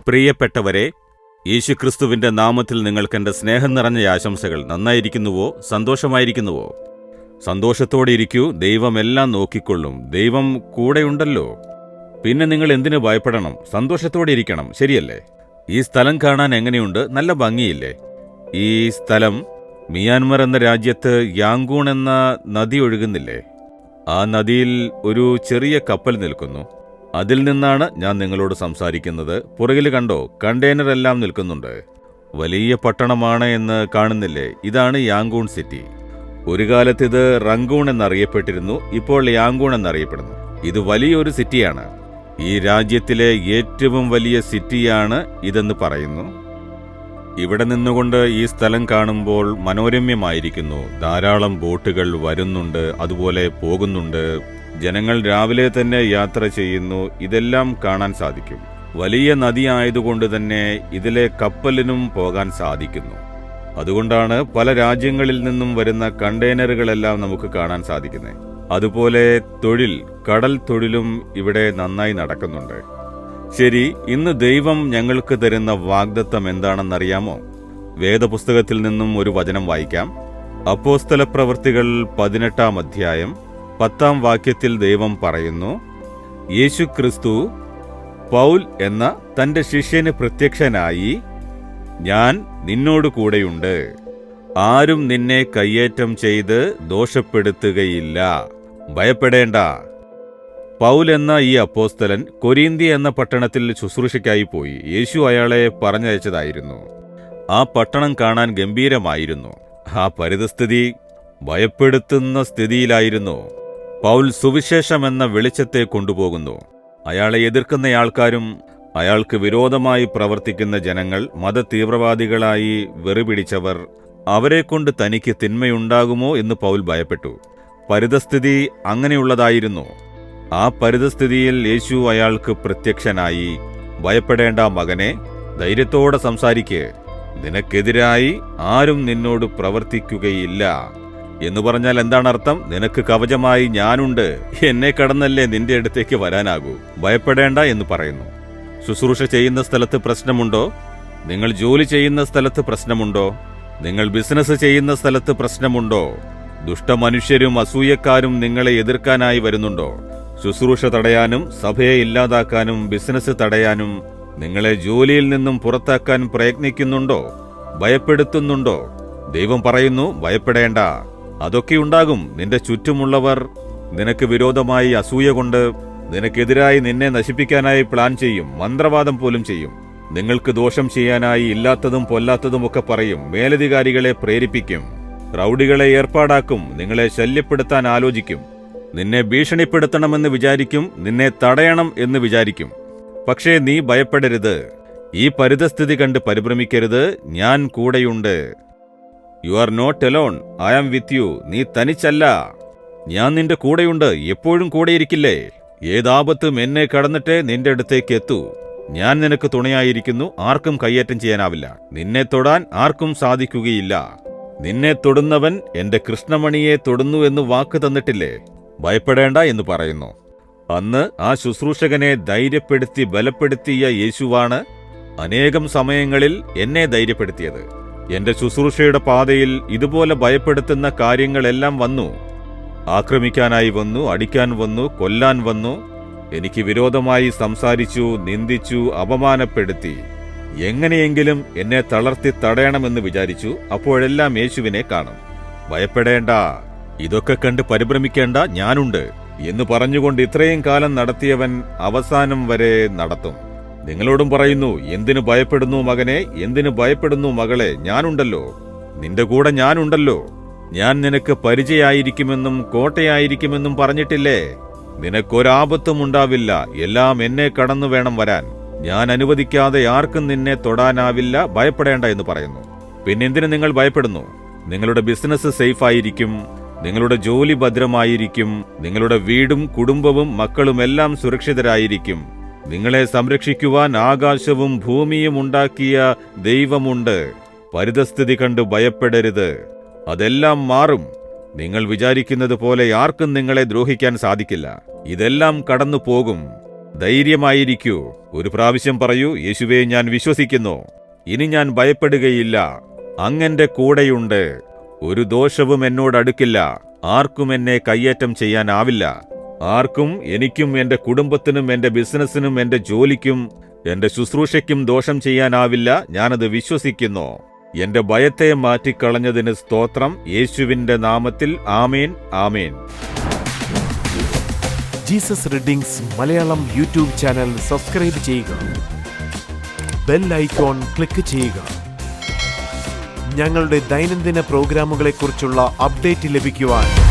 പ്രിയപ്പെട്ടവരെ, യേശുക്രിസ്തുവിന്റെ നാമത്തിൽ നിങ്ങൾക്കെന്റെ സ്നേഹം നിറഞ്ഞ ആശംസകൾ. നന്നായിരിക്കുന്നുവോ? സന്തോഷമായിരിക്കുന്നുവോ? സന്തോഷത്തോടെ ഇരിക്കൂ. ദൈവമെല്ലാം നോക്കിക്കൊള്ളും. ദൈവം കൂടെയുണ്ടല്ലോ. പിന്നെ നിങ്ങൾ എന്തിനു ഭയപ്പെടണം? സന്തോഷത്തോടെ ഇരിക്കണം, ശരിയല്ലേ? ഈ സ്ഥലം കാണാൻ എങ്ങനെയുണ്ട്? നല്ല ഭംഗിയില്ലേ? ഈ സ്ഥലം മിയാൻമർ എന്ന രാജ്യത്ത് യാങ്കൂൺ എന്ന നദി ഒഴുകുന്നില്ലേ? ആ നദിയിൽ ഒരു ചെറിയ കപ്പൽ നിൽക്കുന്നു. അതിൽ നിന്നാണ് ഞാൻ നിങ്ങളോട് സംസാരിക്കുന്നത്. പുറകിൽ കണ്ടോ, കണ്ടെയ്നർ എല്ലാം നിൽക്കുന്നുണ്ട്. വലിയ പട്ടണമാണ് എന്ന് കാണുന്നില്ലേ? ഇതാണ് യാങ്കൂൺ സിറ്റി. ഒരു കാലത്ത് ഇത് റങ്കൂൺ എന്നറിയപ്പെട്ടിരുന്നു. ഇപ്പോൾ യാങ്കൂൺ എന്നറിയപ്പെടുന്നു. ഇത് വലിയൊരു സിറ്റിയാണ്. ഈ രാജ്യത്തിലെ ഏറ്റവും വലിയ സിറ്റിയാണ് ഇതെന്ന് പറയുന്നു. ഇവിടെ നിന്നുകൊണ്ട് ഈ സ്ഥലം കാണുമ്പോൾ മനോരമ്യമായിരിക്കുന്നു. ധാരാളം ബോട്ടുകൾ വരുന്നുണ്ട്, അതുപോലെ പോകുന്നുണ്ട്. ജനങ്ങൾ രാവിലെ തന്നെ യാത്ര ചെയ്യുന്നു. ഇതെല്ലാം കാണാൻ സാധിക്കും. വലിയ നദിയായതുകൊണ്ട് തന്നെ ഇതിലെ കപ്പലിനും പോകാൻ സാധിക്കുന്നു. അതുകൊണ്ടാണ് പല രാജ്യങ്ങളിൽ നിന്നും വരുന്ന കണ്ടെയ്നറുകളെല്ലാം നമുക്ക് കാണാൻ സാധിക്കുന്നത്. അതുപോലെ കടൽ തൊഴിലും ഇവിടെ നന്നായി നടക്കുന്നുണ്ട്. ശരി, ഇന്ന് ദൈവം ഞങ്ങൾക്ക് തരുന്ന വാഗ്ദത്തം എന്താണെന്നറിയാമോ? വേദപുസ്തകത്തിൽ നിന്നും ഒരു വചനം വായിക്കാം. അപ്പോസ്തലപ്രവൃത്തികൾ 18-ാം അധ്യായം 10-ാം വാക്യത്തിൽ ദൈവം പറയുന്നു, യേശുക്രിസ്തു പൗൽ എന്ന തന്റെ ശിഷ്യന് പ്രത്യക്ഷനായി, ഞാൻ നിന്നോട് കൂടെയുണ്ട്, ആരും നിന്നെ കയ്യേറ്റം ചെയ്ത് ദോഷപ്പെടുത്തുകയില്ല, ഭയപ്പെടേണ്ട. പൗൽ എന്ന ഈ അപ്പോസ്തലൻ കൊരിന്തി എന്ന പട്ടണത്തിൽ ശുശ്രൂഷയ്ക്കായി പോയി. യേശു അയാളെ പറഞ്ഞയച്ചതായിരുന്നു. ആ പട്ടണം കാണാൻ ഗംഭീരമായിരുന്നു. ആ പരിതസ്ഥിതി ഭയപ്പെടുത്തുന്ന സ്ഥിതിയിലായിരുന്നു. പൗൽ സുവിശേഷം എന്ന വെളിച്ചത്തെ കൊണ്ടുപോകുന്നു. അയാളെ എതിർക്കുന്ന ആൾക്കാരും അയാൾക്ക് വിരോധമായി പ്രവർത്തിക്കുന്ന ജനങ്ങൾ, മതതീവ്രവാദികളായി വെറിപിടിച്ചവർ, അവരെക്കൊണ്ട് തനിക്ക് തിന്മയുണ്ടാകുമോ എന്ന് പൗൽ ഭയപ്പെട്ടു. പരിതസ്ഥിതി അങ്ങനെയുള്ളതായിരുന്നു. ആ പരിതസ്ഥിതിയിൽ യേശു അയാൾക്ക് പ്രത്യക്ഷനായി, ഭയപ്പെടേണ്ട മകനെ, ധൈര്യത്തോടെ സംസാരിക്ക്, നിനക്കെതിരായി ആരും നിന്നോട് പ്രവർത്തിക്കുകയില്ല എന്ന് പറഞ്ഞാൽ എന്താണ് അർത്ഥം? നിനക്ക് കവചമായി ഞാനുണ്ട്, എന്നെ കടന്നല്ലേ നിന്റെ അടുത്തേക്ക് വരാനാകൂ, ഭയപ്പെടേണ്ട എന്ന് പറയുന്നു. ശുശ്രൂഷ ചെയ്യുന്ന സ്ഥലത്ത് പ്രശ്നമുണ്ടോ? നിങ്ങൾ ജോലി ചെയ്യുന്ന സ്ഥലത്ത് പ്രശ്നമുണ്ടോ? നിങ്ങൾ ബിസിനസ് ചെയ്യുന്ന സ്ഥലത്ത് പ്രശ്നമുണ്ടോ? ദുഷ്ടമനുഷ്യരും അസൂയക്കാരും നിങ്ങളെ എതിർക്കാനായി വരുന്നുണ്ടോ? ശുശ്രൂഷ തടയാനും സഭയെ ഇല്ലാതാക്കാനും ബിസിനസ് തടയാനും നിങ്ങളെ ജോലിയിൽ നിന്നും പുറത്താക്കാൻ പ്രയത്നിക്കുന്നുണ്ടോ? ഭയപ്പെടുത്തുന്നുണ്ടോ? ദൈവം പറയുന്നു, ഭയപ്പെടേണ്ട. അതൊക്കെയുണ്ടാകും. നിന്റെ ചുറ്റുമുള്ളവർ നിനക്ക് വിരോധമായി അസൂയ കൊണ്ട് നിനക്കെതിരായി നിന്നെ നശിപ്പിക്കാനായി പ്ലാൻ ചെയ്യും, മന്ത്രവാദം പോലും ചെയ്യും. നിങ്ങൾക്ക് ദോഷം ചെയ്യാനായി ഇല്ലാത്തതും പൊല്ലാത്തതും ഒക്കെ പറയും. മേലധികാരികളെ പ്രേരിപ്പിക്കും, റൌഡികളെ ഏർപ്പാടാക്കും, നിങ്ങളെ ശല്യപ്പെടുത്താൻ ആലോചിക്കും, നിന്നെ ഭീഷണിപ്പെടുത്തണമെന്ന് വിചാരിക്കും, നിന്നെ തടയണം എന്ന് വിചാരിക്കും. പക്ഷേ നീ ഭയപ്പെടരുത്. ഈ പരിതസ്ഥിതി കണ്ട് പരിഭ്രമിക്കരുത്. ഞാൻ കൂടെയുണ്ട്. You are not alone, I am with you. നീ തനിച്ചല്ല, ഞാൻ നിന്റെ കൂടെയുണ്ട്. എപ്പോഴും കൂടെയിരിക്കില്ലേ? ഏതാപത്തും എന്നെ കടന്നിട്ടേ നിന്റെ അടുത്തേക്ക് എത്തൂ. ഞാൻ നിനക്ക് തുണയായിരിക്കുന്നു. ആർക്കും കയ്യേറ്റം ചെയ്യാനാവില്ല. നിന്നെ തൊടാൻ ആർക്കും സാധിക്കുകയില്ല. നിന്നെ തൊടുന്നവൻ എന്റെ കൃഷ്ണമണിയെ തൊടുന്നു എന്ന് വാക്ക് തന്നിട്ടില്ലേ? ഭയപ്പെടേണ്ട എന്ന് പറയുന്നു. അന്ന് ആ ശുശ്രൂഷകനെ ധൈര്യപ്പെടുത്തി ബലപ്പെടുത്തിയ യേശുവാണ് അനേകം സമയങ്ങളിൽ എന്നെ ധൈര്യപ്പെടുത്തിയത്. എന്റെ ശുശ്രൂഷയുടെ പാതയിൽ ഇതുപോലെ ഭയപ്പെടുത്തുന്ന കാര്യങ്ങളെല്ലാം വന്നു. ആക്രമിക്കാനായി വന്നു, അടിക്കാൻ വന്നു, കൊല്ലാൻ വന്നു, എനിക്ക് വിരോധമായി സംസാരിച്ചു, നിന്ദിച്ചു, അപമാനപ്പെടുത്തി. എങ്ങനെയെങ്കിലും എന്നെ തളർത്തി തടയണമെന്ന് വിചാരിച്ചു. അപ്പോഴെല്ലാം യേശുവിനെ കാണും. ഭയപ്പെടേണ്ട, ഇതൊക്കെ കണ്ട് പരിഭ്രമിക്കേണ്ട, ഞാനുണ്ട് എന്ന് പറഞ്ഞുകൊണ്ട് ഇത്രയും കാലം നടത്തിയവൻ അവസാനം വരെ നടത്തും. നിങ്ങളോടും പറയുന്നു, എന്തിനു ഭയപ്പെടുന്നു മകനെ, എന്തിനു ഭയപ്പെടുന്നു മകളെ? ഞാനുണ്ടല്ലോ, നിന്റെ കൂടെ ഞാനുണ്ടല്ലോ. ഞാൻ നിനക്ക് പരിചയായിരിക്കുമെന്നും കോട്ടയായിരിക്കുമെന്നും പറഞ്ഞിട്ടില്ലേ? നിനക്കൊരാപത്തും ഉണ്ടാവില്ല. എല്ലാം എന്നെ കടന്നു വേണം വരാൻ. ഞാൻ അനുവദിക്കാതെ ആർക്കും നിന്നെ തൊടാനാവില്ല. ഭയപ്പെടേണ്ട എന്ന് പറയുന്നു. പിന്നെന്തിനു നിങ്ങൾ ഭയപ്പെടുന്നു? നിങ്ങളുടെ ബിസിനസ് സേഫായിരിക്കും, നിങ്ങളുടെ ജോലി ഭദ്രമായിരിക്കും, നിങ്ങളുടെ വീടും കുടുംബവും മക്കളും എല്ലാം സുരക്ഷിതരായിരിക്കും. നിങ്ങളെ സംരക്ഷിക്കുവാൻ ആകാശവും ഭൂമിയും ഉണ്ടാക്കിയ ദൈവമുണ്ട്. പരിതസ്ഥിതി കണ്ട് ഭയപ്പെടരുത്. അതെല്ലാം മാറും. നിങ്ങൾ വിചാരിക്കുന്നത് പോലെ ആർക്കും നിങ്ങളെ ദ്രോഹിക്കാൻ സാധിക്കില്ല. ഇതെല്ലാം കടന്നു പോകും. ധൈര്യമായിരിക്കൂ. ഒരു പ്രാവശ്യം പറയൂ, യേശുവേ, ഞാൻ വിശ്വസിക്കുന്നു. ഇനി ഞാൻ ഭയപ്പെടുകയില്ല. അങ്ങന്റെ കൂടെയുണ്ട്. ഒരു ദോഷവും എന്നോടടുക്കില്ല. ആർക്കും എന്നെ കയ്യേറ്റം ചെയ്യാനാവില്ല. ആർക്കും എനിക്കും എന്റെ കുടുംബത്തിനും എന്റെ ബിസിനസ്സിനും എന്റെ ജോലിക്കും എന്റെ ശുശ്രൂഷയ്ക്കും ദോഷം ചെയ്യാനാവില്ല. ഞാനത് വിശ്വസിക്കുന്നു. എന്റെ ഭയത്തെ മാറ്റിക്കളഞ്ഞതിന് സ്തോത്രം. യേശുവിന്റെ നാമത്തിൽ ആമേൻ, ആമേൻ. Jesus readings Malayalam YouTube channel subscribe ചെയ്യുക. ബെൽ ഐക്കോൺ ക്ലിക്ക് ചെയ്യുക. ഞങ്ങളുടെ ദൈനംദിന പ്രോഗ്രാമുകളെക്കുറിച്ചുള്ള അപ്ഡേറ്റ് ലഭിക്കുവാൻ